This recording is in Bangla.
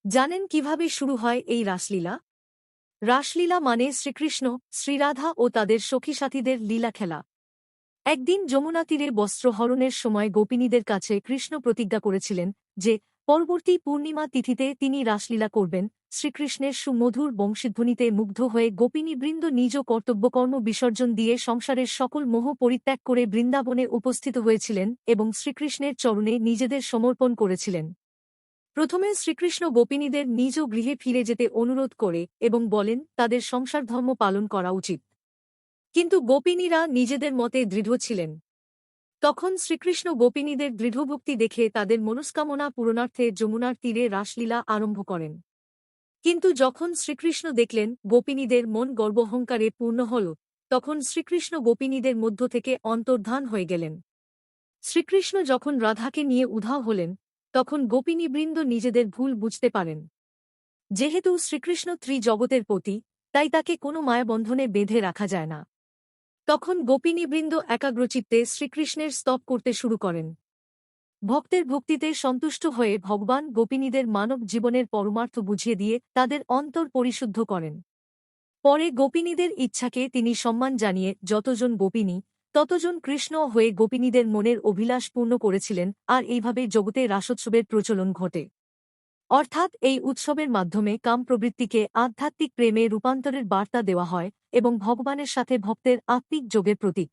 জানেন কিভাবে শুরু হয় এই রাসলীলা? রাসলীলা মানে শ্রীকৃষ্ণ, শ্রীরাধা ও তাদের সখী সাথীদের লীলা খেলা। একদিন যমুনা তীরে বস্ত্রহরণের সময় গোপিনীদের কাছে কৃষ্ণ প্রতিজ্ঞা করেছিলেন যে পরবর্তী পূর্ণিমা তিথিতে তিনি রাসলীলা করবেন। শ্রীকৃষ্ণের সুমধুর বংশীধ্বনিতে মুগ্ধ হয়ে গোপিনীবৃন্দ নিজ কর্তব্যকর্ম বিসর্জন দিয়ে সংসারের সকল মোহ পরিত্যাগ করে বৃন্দাবনে উপস্থিত হয়েছিলেন এবং শ্রীকৃষ্ণের চরণে নিজেদের সমর্পণ করেছিলেন। প্রথমে শ্রীকৃষ্ণ গোপিনীদের নিজ গৃহে ফিরে যেতে অনুরোধ করে এবং বলেন তাদের সংসার ধর্ম পালন করা উচিত। কিন্তু গোপিনীরা নিজেদের মতে দৃঢ় ছিলেন। তখন শ্রীকৃষ্ণ গোপিনীদের দৃঢ়ভক্তি দেখে তাদের মনস্কামনা পূরণার্থে যমুনার তীরে রাসলীলা আরম্ভ করেন। কিন্তু যখন শ্রীকৃষ্ণ দেখলেন গোপিনীদের মন গর্বহংকারে পূর্ণ হল, তখন শ্রীকৃষ্ণ গোপিনীদের মধ্য থেকে অন্তর্ধান হয়ে গেলেন। শ্রীকৃষ্ণ যখন রাধাকে নিয়ে উধাও হলেন, তখন গোপিনীবৃন্দ নিজেদের ভুল বুঝতে পারেন। যেহেতু শ্রীকৃষ্ণ ত্রিজগতের পতি, তাই তাকে কোনো মায়াবন্ধনে বেঁধে রাখা যায় না। তখন গোপিনীবৃন্দ একাগ্রচিত্তে শ্রীকৃষ্ণের স্তব করতে শুরু করেন। ভক্তের ভক্তিতে সন্তুষ্ট হয়ে ভগবান গোপিনীদের মানব জীবনের পরমার্থ বুঝিয়ে দিয়ে তাদের অন্তর পরিশুদ্ধ করেন। পরে গোপিনীদের ইচ্ছাকে তিনি সম্মান জানিয়ে যতজন গোপিনী ততজন কৃষ্ণ হয়ে গোপিনীদের মনের অভিলাষ পূর্ণ করেছিলেন, আর এইভাবে জগতে রাসোৎসবের প্রচলন ঘটে। অর্থাৎ এই উৎসবের মাধ্যমে কাম প্রবৃত্তিকে আধ্যাত্মিক প্রেমে রূপান্তরের বার্তা দেওয়া হয় এবং ভগবানের সাথে ভক্তের আত্মিক যোগের প্রতীক।